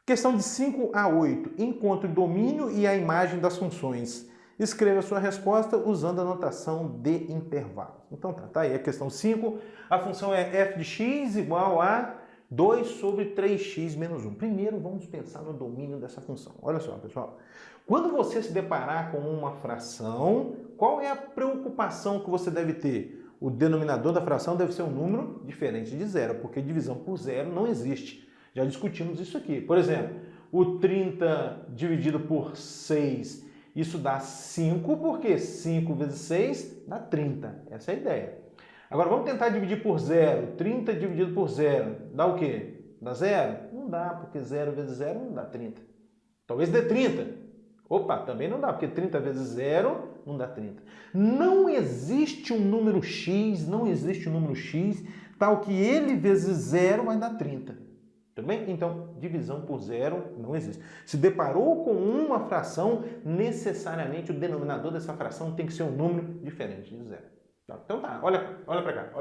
Questão de 5 a 8. Encontre o domínio e a imagem das funções. Escreva sua resposta usando a notação de intervalo. Então tá aí a questão 5. A função é f de x igual a 2 sobre 3x menos 1. Primeiro vamos pensar no domínio dessa função. Olha só, pessoal. Quando você se deparar com uma fração, qual é a preocupação que você deve ter? O denominador da fração deve ser um número diferente de zero, porque divisão por zero não existe. Já discutimos isso aqui. Por exemplo, o 30 dividido por 6, isso dá 5, porque 5 vezes 6 dá 30. Essa é a ideia. Agora vamos tentar dividir por zero. 30 dividido por zero dá o quê? Dá zero? Não dá, porque 0 vezes 0 não dá 30. Talvez dê 30. Opa, também não dá, porque 30 vezes 0 não dá 30. Não existe um número x, tal que ele vezes 0 vai dar 30. Tudo bem? Então, divisão por zero não existe. Se deparou com uma fração, necessariamente o denominador dessa fração tem que ser um número diferente de zero. Então tá, olha para cá.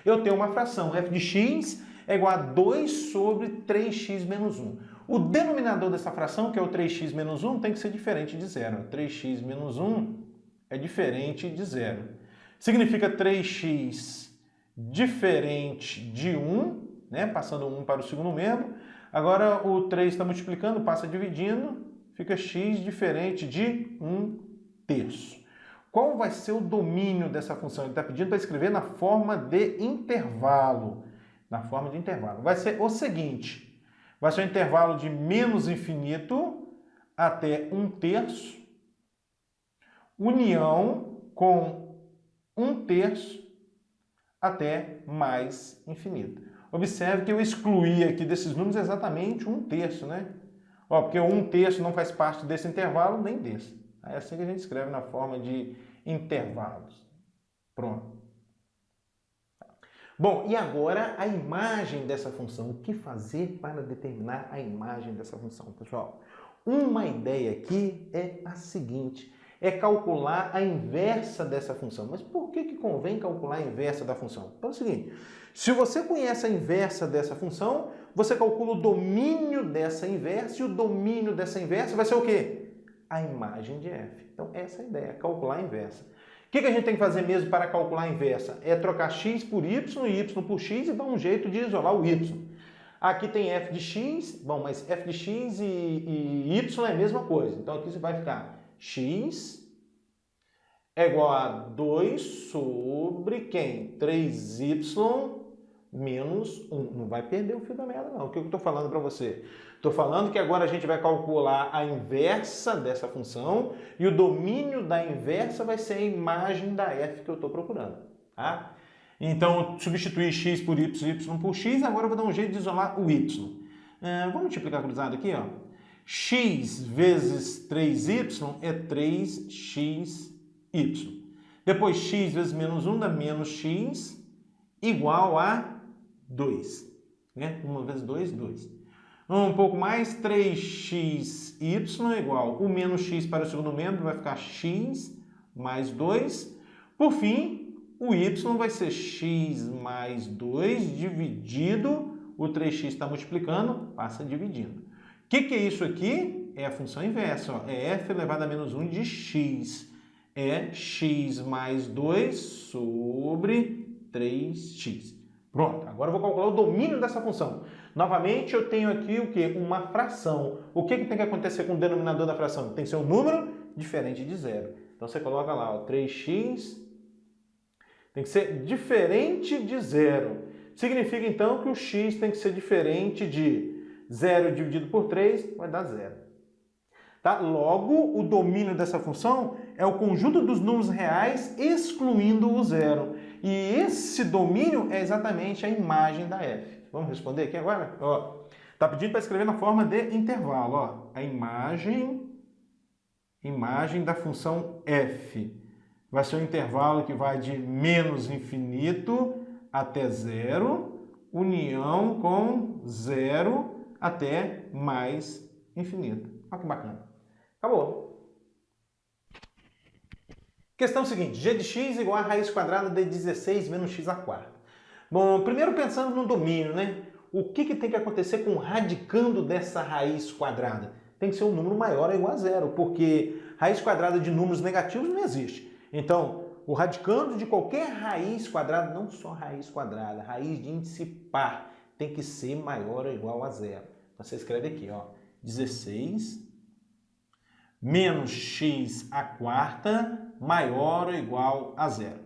Eu tenho uma fração, f de x é igual a 2 sobre 3x menos 1. O denominador dessa fração, que é o 3x menos 1, tem que ser diferente de zero. 3x menos 1 é diferente de zero. Significa 3x diferente de 1, né? Passando 1 para o segundo membro. Agora o 3 está multiplicando, passa dividindo, fica x diferente de 1/3. Qual vai ser o domínio dessa função? Ele está pedindo para escrever na forma de intervalo. Vai ser o seguinte, vai ser um intervalo de menos infinito até 1/3, união com 1/3 até mais infinito. Observe que eu excluí aqui desses números exatamente 1/3, né? Porque o 1/3 não faz parte desse intervalo, nem desse. É assim que a gente escreve na forma de intervalos. Pronto. Bom, e agora a imagem dessa função. O que fazer para determinar a imagem dessa função, pessoal? Uma ideia aqui é a seguinte, é calcular a inversa dessa função. Mas por que convém calcular a inversa da função? Então é o seguinte, se você conhece a inversa dessa função, você calcula o domínio dessa inversa, e o domínio dessa inversa vai ser o quê? A imagem de f. Então essa é a ideia, calcular a inversa. O que a gente tem que fazer mesmo para calcular a inversa? É trocar x por y e y por x e dar um jeito de isolar o y. Aqui tem f de x, bom, mas f de x e y é a mesma coisa. Então aqui você vai ficar x é igual a 2 sobre quem? 3y menos 1. Não vai perder o fio da meada, não. O que eu estou falando para você? Estou falando que agora a gente vai calcular a inversa dessa função e o domínio da inversa vai ser a imagem da f que eu estou procurando. Tá? Então, substituir x por y por x, agora eu vou dar um jeito de isolar o y. Vamos multiplicar cruzado aqui, ó. X vezes 3y é 3xy. Depois, x vezes menos 1 dá menos x igual a 2. Né? 1 vezes 2, 2. Um pouco mais, 3xy é igual o menos x para o segundo membro, vai ficar x mais 2. Por fim, o y vai ser x mais 2 dividido, o 3x está multiplicando, passa dividindo. O que é isso aqui? É a função inversa, ó. É f elevado a menos 1 de x. É x mais 2 sobre 3x. Pronto, agora eu vou calcular o domínio dessa função. Novamente, eu tenho aqui o quê? Uma fração. O que tem que acontecer com o denominador da fração? Tem que ser um número diferente de zero. Então, você coloca lá, ó, 3x tem que ser diferente de zero. Significa, então, que o x tem que ser diferente de 0 dividido por 3, vai dar 0. Tá? Logo, o domínio dessa função é o conjunto dos números reais excluindo o zero. E esse domínio é exatamente a imagem da f. Vamos responder aqui agora? Está pedindo para escrever na forma de intervalo. Ó. A imagem da função f vai ser um intervalo que vai de menos infinito até zero, união com zero até mais infinito. Olha que bacana. Acabou. Questão seguinte, g de x igual a raiz quadrada de 16 menos x à quarta. Bom, primeiro pensando no domínio, né? o que tem que acontecer com o radicando dessa raiz quadrada? Tem que ser um número maior ou igual a zero, porque raiz quadrada de números negativos não existe. Então, o radicando de qualquer raiz quadrada, não só raiz quadrada, raiz de índice par, tem que ser maior ou igual a zero. Então, você escreve aqui, ó, 16 menos x à quarta maior ou igual a zero.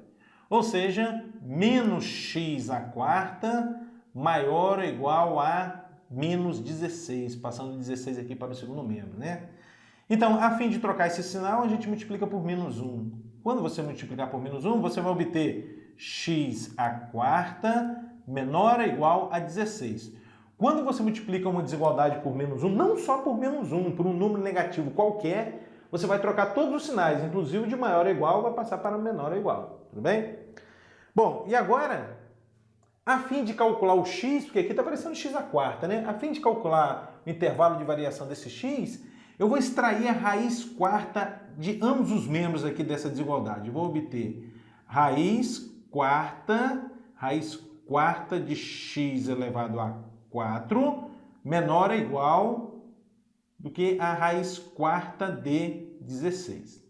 Ou seja, menos x à quarta maior ou igual a menos 16, passando 16 aqui para o segundo membro, né? Então, a fim de trocar esse sinal, a gente multiplica por menos 1. Quando você multiplicar por menos 1, você vai obter x à quarta menor ou igual a 16. Quando você multiplica uma desigualdade por menos 1, não só por menos 1, por um número negativo qualquer, você vai trocar todos os sinais, inclusive de maior ou igual vai passar para menor ou igual, tudo bem? Bom, e agora, a fim de calcular o x, porque aqui está aparecendo x à quarta, né? A fim de calcular o intervalo de variação desse x, eu vou extrair a raiz quarta de ambos os membros aqui dessa desigualdade. Eu vou obter raiz quarta de x elevado a 4 menor ou igual do que a raiz quarta de 16.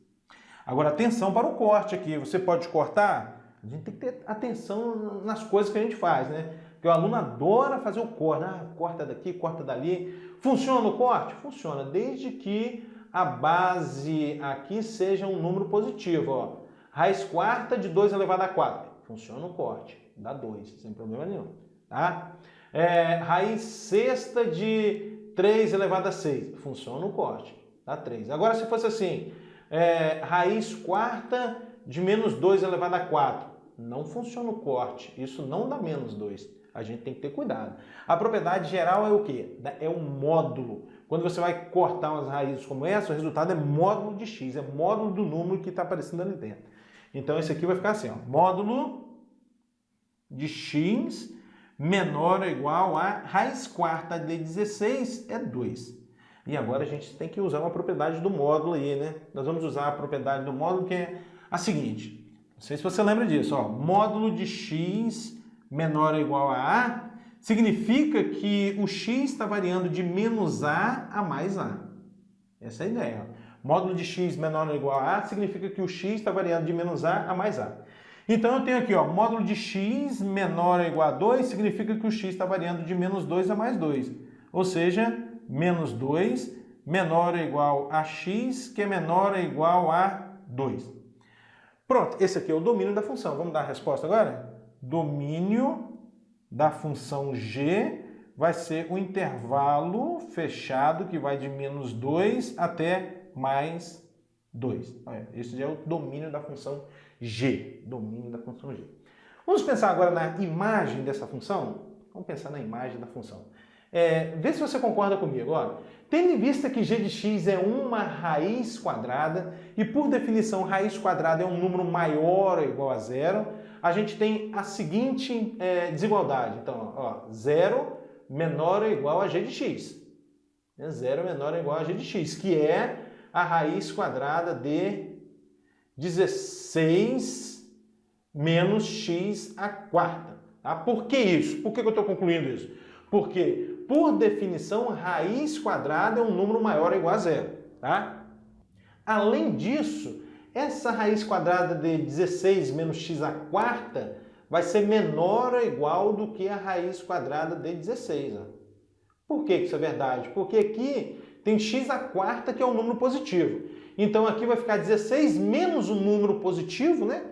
Agora, atenção para o corte aqui. Você pode cortar? A gente tem que ter atenção nas coisas que a gente faz, né? Porque o aluno adora fazer o corte. Corta daqui, corta dali. Funciona o corte? Funciona, desde que a base aqui seja um número positivo. Ó. Raiz quarta de 2 elevado a 4. Funciona o corte. Dá 2, sem problema nenhum. Tá? Raiz sexta de 3 elevado a 6. Funciona o corte. Dá 3. Agora, se fosse assim, raiz quarta de menos 2 elevado a 4. Não funciona o corte. Isso não dá menos 2. A gente tem que ter cuidado. A propriedade geral é o quê? É um módulo. Quando você vai cortar umas raízes como essa, o resultado é módulo de x, é módulo do número que está aparecendo ali dentro. Então, esse aqui vai ficar assim, ó, módulo de x menor ou igual a raiz quarta de 16 é 2. E agora a gente tem que usar uma propriedade do módulo aí, né? Nós vamos usar a propriedade do módulo que é a seguinte. Não sei se você lembra disso, ó. Módulo de x menor ou igual a A significa que o x está variando de menos A a mais A. Essa é a ideia. Ó. Módulo de x menor ou igual a A significa que o x está variando de menos A a mais A. Então eu tenho aqui, ó, módulo de x menor ou igual a 2 significa que o x está variando de menos 2 a mais 2. Ou seja, menos 2 menor ou igual a x, que é menor ou igual a 2. Pronto, esse aqui é o domínio da função. Vamos dar a resposta agora? Domínio da função g vai ser o intervalo fechado que vai de menos 2 até mais 2. Esse já é o domínio da função g. Domínio da função g. Vamos pensar agora na imagem dessa função? Vamos pensar na imagem da função. Vê se você concorda comigo. Ó. Tendo em vista que g de x é uma raiz quadrada e, por definição, raiz quadrada é um número maior ou igual a zero, a gente tem a seguinte desigualdade. Então, ó, 0 menor ou igual a g de x. 0 menor ou igual a g de x, que é a raiz quadrada de 16 menos x à quarta. Tá? Por que isso? Por que eu estou concluindo isso? Porque, por definição, raiz quadrada é um número maior ou igual a zero. Tá? Além disso, essa raiz quadrada de 16 menos x à quarta vai ser menor ou igual do que a raiz quadrada de 16. Ó. Por que isso é verdade? Porque aqui tem x à quarta, que é um número positivo. Então aqui vai ficar 16 menos um número positivo, né?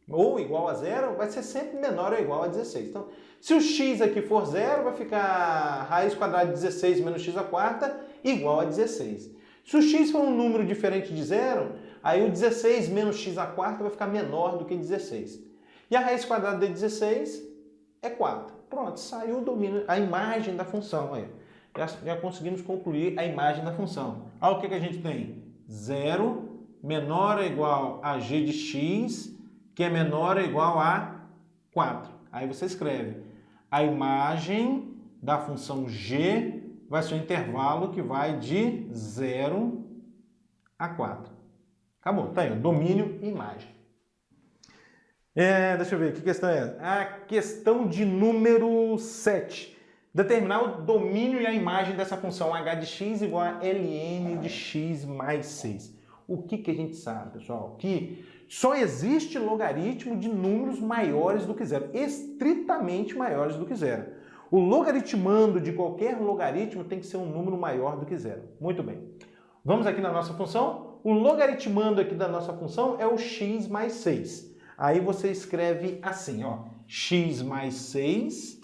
Ou igual a zero, vai ser sempre menor ou igual a 16. Então, se o x aqui for zero, vai ficar raiz quadrada de 16 menos x à quarta igual a 16. Se o x for um número diferente de zero, aí o 16 menos x à quarta vai ficar menor do que 16. E a raiz quadrada de 16 é 4. Pronto, saiu o domínio, a imagem da função. Aí. Já conseguimos concluir a imagem da função. Olha o que a gente tem. 0 menor ou igual a g de x, que é menor ou igual a 4. Aí você escreve. A imagem da função g vai ser um intervalo que vai de 0 a 4. Acabou, tá aí, domínio e imagem. Deixa eu ver, que questão é essa? A questão de número 7. determinar o domínio e a imagem dessa função h de x igual a ln de x mais 6. O que a gente sabe, pessoal? Que só existe logaritmo de números maiores do que zero, estritamente maiores do que zero. O logaritmando de qualquer logaritmo tem que ser um número maior do que zero. Muito bem. Vamos aqui na nossa função. O logaritmando aqui da nossa função é o x mais 6. Aí você escreve assim, ó, x mais 6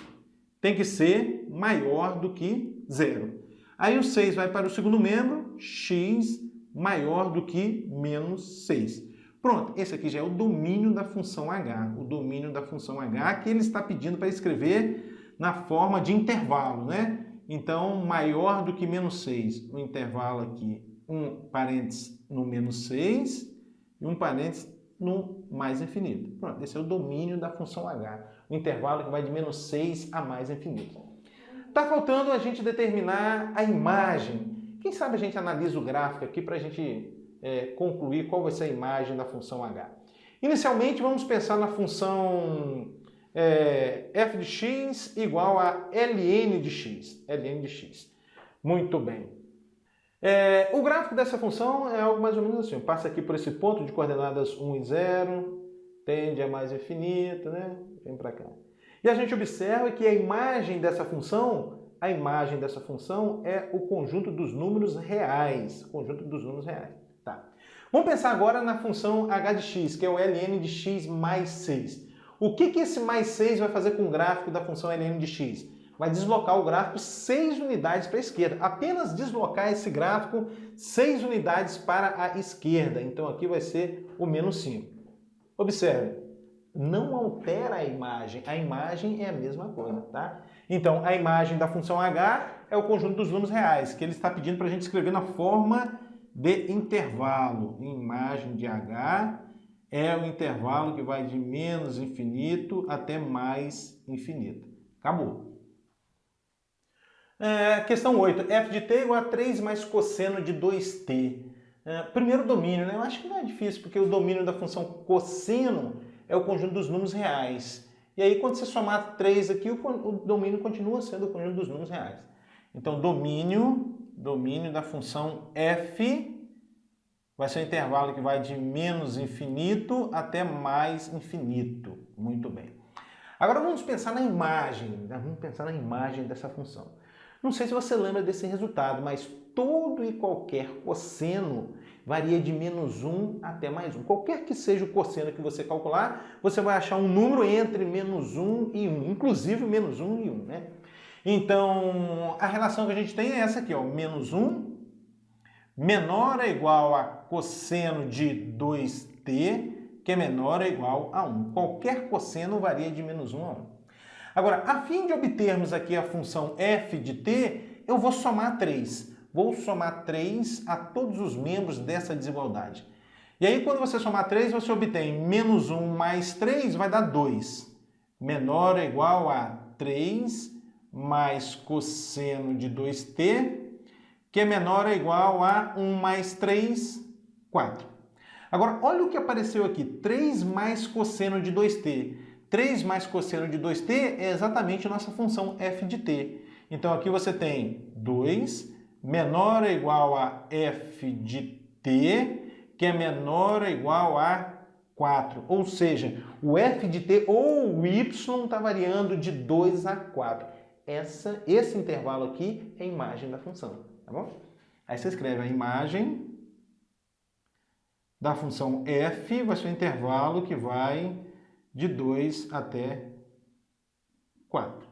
tem que ser maior do que zero. Aí o 6 vai para o segundo membro, x maior do que menos 6. Pronto, esse aqui já é o domínio da função h. O domínio da função h que ele está pedindo para escrever na forma de intervalo, né? Então, maior do que menos 6. O intervalo aqui, um parênteses no menos 6 e um parênteses no mais infinito. Pronto, esse é o domínio da função h. O intervalo que vai de menos 6 a mais infinito. Está faltando a gente determinar a imagem. Quem sabe a gente analisa o gráfico aqui para a gente concluir qual vai ser a imagem da função h. Inicialmente, vamos pensar na função f de x igual a ln de x. ln de x. Muito bem. O gráfico dessa função é algo mais ou menos assim. Passa aqui por esse ponto de coordenadas 1 e 0, tende a mais infinito, né? Vem para cá. E a gente observa que a imagem dessa função é o conjunto dos números reais. Conjunto dos números reais. Tá. Vamos pensar agora na função h de x, que é o ln de x mais 6. O que esse mais 6 vai fazer com o gráfico da função ln de x? Vai deslocar o gráfico 6 unidades para a esquerda. Apenas deslocar esse gráfico 6 unidades para a esquerda. Então aqui vai ser o menos 5. Observe, não altera a imagem é a mesma coisa, tá? Então a imagem da função h é o conjunto dos números reais, que ele está pedindo para a gente escrever na forma de intervalo. Imagem de h é o intervalo que vai de menos infinito até mais infinito. Acabou. Questão 8. f de t igual a 3 mais cosseno de 2t. Primeiro domínio, né? Eu acho que não é difícil, porque o domínio da função cosseno é o conjunto dos números reais. E aí, quando você somar 3 aqui, o domínio continua sendo o conjunto dos números reais. Então, domínio da função f vai ser o intervalo que vai de menos infinito até mais infinito. Muito bem. Agora vamos pensar na imagem. Vamos pensar na imagem dessa função. Não sei se você lembra desse resultado, mas todo e qualquer cosseno varia de menos 1 até mais 1. Qualquer que seja o cosseno que você calcular, você vai achar um número entre menos 1 e 1, inclusive menos 1 e 1, né? Então, a relação que a gente tem é essa aqui, ó, menos 1 menor ou igual a cosseno de 2t, que é menor ou igual a 1. Qualquer cosseno varia de menos 1 a 1. Agora, a fim de obtermos aqui a função f de t, eu vou somar 3. Vou somar 3 a todos os membros dessa desigualdade. E aí, quando você somar 3, você obtém menos 1 mais 3 vai dar 2. Menor ou igual a 3 mais cosseno de 2t, que é menor ou igual a 1 mais 3, 4. Agora, olha o que apareceu aqui, 3 mais cosseno de 2t. 3 mais cosseno de 2t é exatamente a nossa função f de t. Então, aqui você tem 2 menor ou igual a f de t, que é menor ou igual a 4. Ou seja, o f de t ou o y está variando de 2 a 4. Esse intervalo aqui é a imagem da função, tá bom? Aí você escreve a imagem da função f, vai ser o intervalo que vai de 2 até 4.